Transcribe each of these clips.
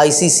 ICC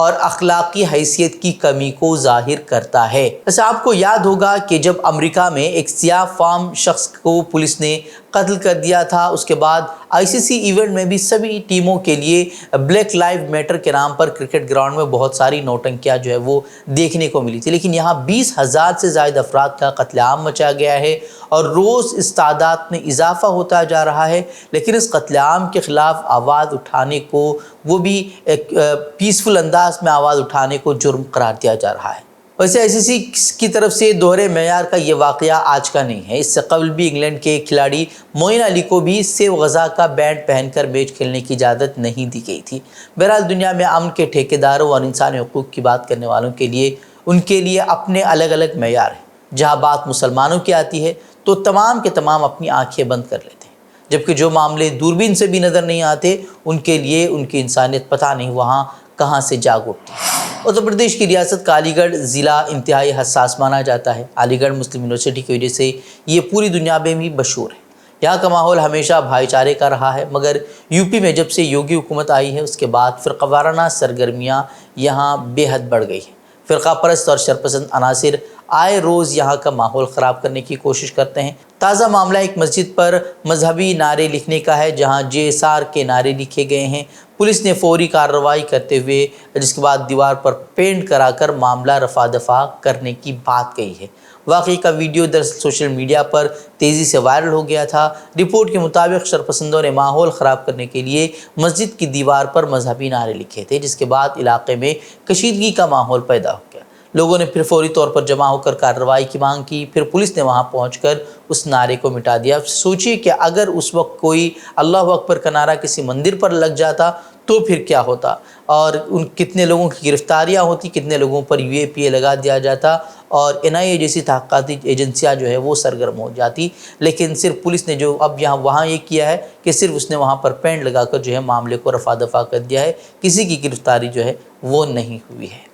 اور اخلاقی حیثیت کی کمی کو ظاہر کرتا ہے۔ ویسے آپ کو یاد ہوگا کہ جب امریکہ میں ایک سیاہ فام شخص کو پولیس نے قتل کر دیا تھا، اس کے بعد ICC ایونٹ میں بھی سبھی ٹیموں کے لیے بلیک لائیو میٹر کے نام پر کرکٹ گراؤنڈ میں بہت ساری نوٹنکیاں جو ہے وہ دیکھنے کو ملی تھی، لیکن یہاں 20,000 سے زائد افراد کا قتل عام مچا گیا ہے اور روز اس تعداد میں اضافہ ہوتا جا رہا ہے، لیکن اس قتل عام کے خلاف آواز اٹھانے کو، وہ بھی ایک پیسفل انداز میں آواز اٹھانے کو جرم قرار دیا جا رہا ہے۔ ویسے ICC کی طرف سے دوہرے معیار کا یہ واقعہ آج کا نہیں ہے، اس سے قبل بھی انگلینڈ کے کھلاڑی معین علی کو بھی سیو غزہ کا بینڈ پہن کر میچ کھیلنے کی اجازت نہیں دی گئی تھی۔ بہرحال دنیا میں امن کے ٹھیکیداروں اور انسانی حقوق کی بات کرنے والوں کے لیے ان کے لیے اپنے الگ الگ معیار ہیں۔ جہاں بات مسلمانوں کی آتی ہے تو تمام کے تمام اپنی آنکھیں بند کر لیتے ہیں، جبکہ جو معاملے دوربین سے بھی نظر نہیں آتے ان کے لیے ان کی انسانیت پتہ نہیں وہاں کہاں سے جاگ اٹھتی ہے۔ اتر پردیش کی ریاست کا علی گڑھ ضلع انتہائی حساس مانا جاتا ہے۔ علی گڑھ مسلم یونیورسٹی کی وجہ سے یہ پوری دنیا میں بھی مشہور ہے۔ یہاں کا ماحول ہمیشہ بھائی چارے کا رہا ہے، مگر یوپی میں جب سے یوگی حکومت آئی ہے اس کے بعد فرقہ وارانہ سرگرمیاں یہاں بے حد بڑھ گئی ہیں۔ فرقہ پرست اور شرپسند عناصر آئے روز یہاں کا ماحول خراب کرنے کی کوشش کرتے ہیں۔ تازہ معاملہ ایک مسجد پر مذہبی نعرے لکھنے کا ہے، جہاں JSR کے نعرے لکھے گئے ہیں۔ پولیس نے فوری کارروائی کرتے ہوئے جس کے بعد دیوار پر پینٹ کرا کر معاملہ رفع دفع کرنے کی بات کہی ہے۔ واقعی کا ویڈیو دراصل سوشل میڈیا پر تیزی سے وائرل ہو گیا تھا۔ رپورٹ کے مطابق شرپسندوں نے ماحول خراب کرنے کے لیے مسجد کی دیوار پر مذہبی نعرے لکھے تھے، جس کے بعد علاقے میں کشیدگی کا ماحول پیدا ہو گیا۔ لوگوں نے پھر فوری طور پر جمع ہو کر کارروائی کی مانگ کی، پھر پولیس نے وہاں پہنچ کر اس نعرے کو مٹا دیا۔ سوچیے کہ اگر اس وقت کوئی اللہ اکبر کا نعرہ کسی مندر پر لگ جاتا تو پھر کیا ہوتا، اور ان کتنے لوگوں کی گرفتاریاں ہوتی، کتنے لوگوں پر UAPA لگا دیا جاتا اور NIA جیسی تحقیقاتی ایجنسیاں جو ہے وہ سرگرم ہو جاتی۔ لیکن صرف پولیس نے جو اب وہاں یہ کیا ہے کہ صرف اس نے وہاں پر پینٹ لگا کر جو ہے معاملے کو رفع دفع کر دیا ہے، کسی کی گرفتاری جو ہے وہ نہیں ہوئی ہے۔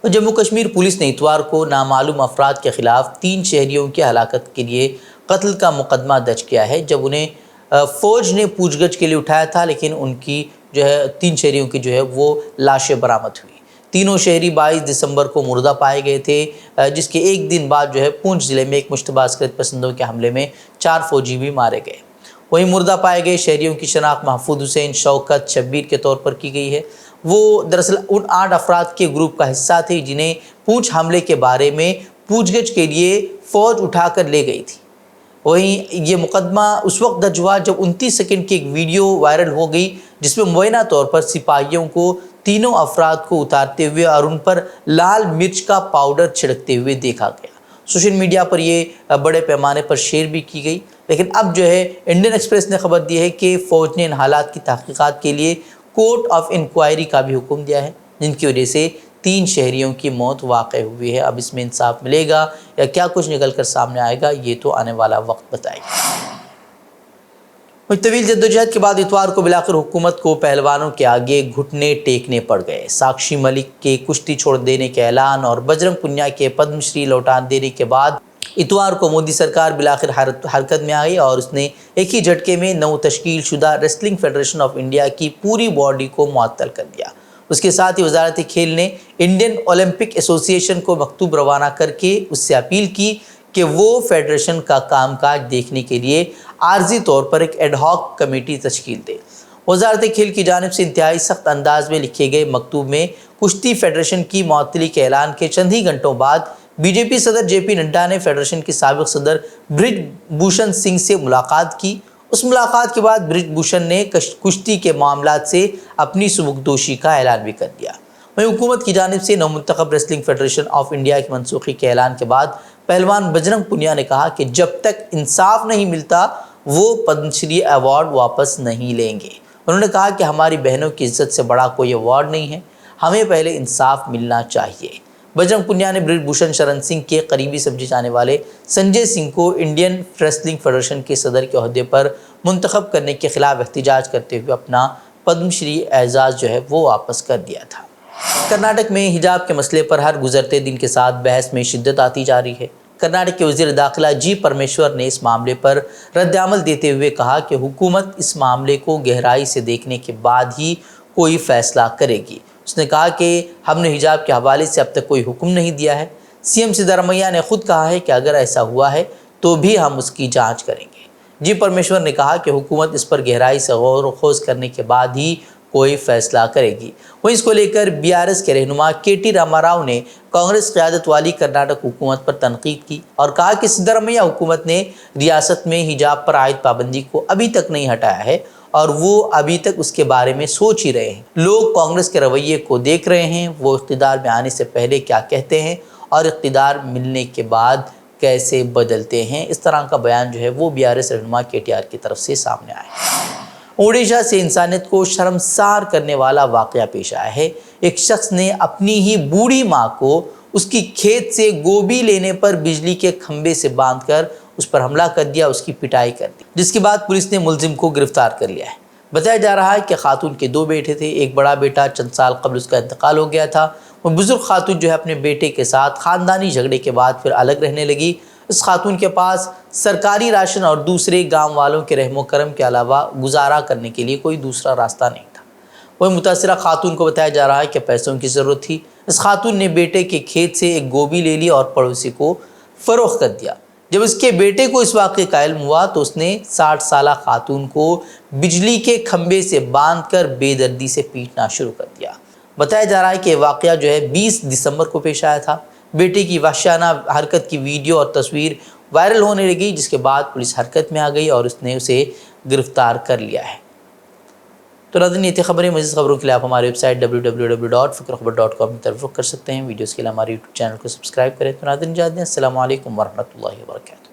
جموں کشمیر پولیس نے اتوار کو نامعلوم افراد کے خلاف 3 شہریوں کی ہلاکت کے لیے قتل کا مقدمہ درج کیا ہے۔ جب انہیں فوج نے پوچھ گچھ کے لیے اٹھایا تھا، لیکن ان کی جو ہے 3 شہریوں کی جو ہے وہ لاشیں برآمد ہوئی۔ تینوں شہری 22 دسمبر کو مردہ پائے گئے تھے، جس کے ایک دن بعد جو ہے پونچھ ضلع میں ایک مشتبہ عسکریت پسندوں کے حملے میں 4 فوجی بھی مارے گئے۔ وہیں مردہ پائے گئے شہریوں کی شناخت محفوظ حسین، شوکت، شبیر کے طور پر کی گئی ہے۔ وہ دراصل ان 8 افراد کے گروپ کا حصہ تھے جنہیں پونچھ حملے کے بارے میں پوچھ گچھ کے لیے فوج اٹھا کر لے گئی تھی۔ وہیں یہ مقدمہ اس وقت درج ہوا جب 29 سیکنڈ کی ایک ویڈیو وائرل ہو گئی، جس میں مبینہ طور پر سپاہیوں کو تینوں افراد کو اتارتے ہوئے اور ان پر لال مرچ کا پاؤڈر چھڑکتے ہوئے دیکھا گیا۔ سوشل میڈیا پر یہ بڑے پیمانے پر شیئر بھی کی گئی، لیکن اب جو ہے انڈین ایکسپریس نے خبر دی ہے کہ فوج نے ان حالات کی تحقیقات کے لیے کورٹ آف انکوائری کا بھی حکم دیا ہے، جن کی وجہ سے 3 شہریوں کی موت واقع ہوئی ہے۔ اب اس میں انصاف ملے گا یا کیا کچھ نکل کر سامنے آئے گا، یہ تو آنے والا وقت بتائے گا۔ طویل جدوجہد کے بعد اتوار کو بالآخر حکومت کو پہلوانوں کے آگے گھٹنے ٹیکنے پڑ گئے۔ ساکشی ملک کے کشتی چھوڑ دینے کے اعلان اور بجرنگ پنیا کے پدم شری لوٹا دینے کے بعد اتوار کو مودی سرکار بالآخر حرکت میں آئی اور اس نے ایک ہی جھٹکے میں نو تشکیل شدہ ریسلنگ فیڈریشن آف انڈیا کی پوری باڈی کو معطل کر دیا۔ اس کے ساتھ ہی وزارت کھیل نے انڈین اولمپک ایسوسی ایشن کو مکتوب روانہ کر کے اس سے اپیل کی کہ وہ فیڈریشن کا کام کاج دیکھنے کے لیے عارضی طور پر ایک ایڈ ہاک کمیٹی تشکیل دے۔ وزارت کھیل کی جانب سے انتہائی سخت انداز میں لکھے گئے مکتوب میں کشتی فیڈریشن کی معطلی کے اعلان کے چند ہی گھنٹوں بعد BJP صدر JP نڈا نے فیڈریشن کے سابق صدر برج بھوشن سنگھ سے ملاقات کی۔ اس ملاقات کے بعد برج بھوشن نے کشتی کے معاملات سے اپنی سبکدوشی کا اعلان بھی کر دیا۔ وہیں حکومت کی جانب سے نومنتخب ریسلنگ فیڈریشن آف انڈیا کی منسوخی کے اعلان کے بعد پہلوان بجرنگ پنیا نے کہا کہ جب تک انصاف نہیں ملتا وہ پدم شری ایوارڈ واپس نہیں لیں گے۔ انہوں نے کہا کہ ہماری بہنوں کی عزت سے بڑا کوئی ایوارڈ نہیں ہے، ہمیں پہلے انصاف ملنا چاہیے۔ بجرنگ پنیا نے برج بھوشن شرن سنگھ کے قریبی سمجھے جانے والے سنجے سنگھ کو انڈین ریسلنگ فیڈریشن کے صدر کے عہدے پر منتخب کرنے کے خلاف احتجاج کرتے ہوئے اپنا پدم شری اعزاز جو ہے وہ واپس کر دیا تھا۔ کرناٹک میں حجاب کے مسئلے پر ہر گزرتے دن کے ساتھ بحث میں شدت آتی جا رہی ہے۔ کرناٹک کے وزیر داخلہ جی پرمیشور نے اس معاملے پر رد عمل دیتے ہوئے کہا کہ حکومت اس معاملے کو گہرائی سے دیکھنے کے بعد ہی کوئی فیصلہ کرے گی۔ اس نے کہا کہ ہم نے حجاب کے حوالے سے اب تک کوئی حکم نہیں دیا ہے۔ CM سدھارمیہ نے خود کہا ہے کہ اگر ایسا ہوا ہے تو بھی ہم اس کی جانچ کریں گے۔ جی پرمیشور نے کہا کہ حکومت اس پر گہرائی سے غور و خوض کرنے کے بعد ہی کوئی فیصلہ کرے گی۔ وہیں اس کو لے کر BRS کے رہنما KT راما راؤ نے کانگریس قیادت والی کرناٹک حکومت پر تنقید کی اور کہا کہ سدھارمیہ حکومت نے ریاست میں حجاب پر عائد پابندی کو ابھی تک نہیں ہٹایا ہے اور وہ ابھی تک اس کے بارے میں سوچ ہی رہے ہیں۔ لوگ کانگریس کے رویے کو دیکھ رہے ہیں، وہ اقتدار میں آنے سے پہلے کیا کہتے ہیں اور اقتدار ملنے کے بعد کیسے بدلتے ہیں۔ اس طرح کا بیان جو ہے وہ BRS رہنما KTR کی طرف سے سامنے آیا ہے۔ اڈیشہ سے انسانیت کو شرمسار کرنے والا واقعہ پیش آیا ہے۔ ایک شخص نے اپنی ہی بوڑھی ماں کو اس کی کھیت سے گوبھی لینے پر بجلی کے کھمبے سے باندھ کر اس پر حملہ کر دیا، اس کی پٹائی کر دی، جس کے بعد پولیس نے ملزم کو گرفتار کر لیا ہے۔ بتایا جا رہا ہے کہ خاتون کے 2 بیٹے تھے، ایک بڑا بیٹا چند سال قبل اس کا انتقال ہو گیا تھا۔ وہ بزرگ خاتون جو ہے اپنے بیٹے کے ساتھ خاندانی جھگڑے کے بعد پھر الگ رہنے لگی۔ اس خاتون کے پاس سرکاری راشن اور دوسرے گاؤں والوں کے رحم و کرم کے علاوہ گزارا کرنے کے لیے کوئی دوسرا راستہ نہیں تھا۔ وہ متاثرہ خاتون کو بتایا جا رہا ہے کہ پیسوں کی ضرورت تھی۔ اس خاتون نے بیٹے کے کھیت سے ایک گوبھی لے لی اور پڑوسی کو فروخت کر دیا۔ جب اس کے بیٹے کو اس واقعے کا علم ہوا تو اس نے 60 سالہ خاتون کو بجلی کے کھمبے سے باندھ کر بے دردی سے پیٹنا شروع کر دیا۔ بتایا جا رہا ہے کہ یہ واقعہ جو ہے 20 دسمبر کو پیش آیا تھا۔ بیٹے کی وحشیانہ حرکت کی ویڈیو اور تصویر وائرل ہونے لگی، جس کے بعد پولیس حرکت میں آ گئی اور اس نے اسے گرفتار کر لیا ہے۔ تو ناظرین، یہ تھی خبریں۔ مزید خبروں کے لیے آپ ہماری ویب سائٹ www.fikrkhabar.com کی طرف رخ کر سکتے ہیں۔ ویڈیوز کے لیے ہمارے YouTube چینل کو سبسکرائب کریں۔ تو ناظرین، اجازت دیں۔ السلام علیکم ورحمۃ اللہ وبرکاتہ۔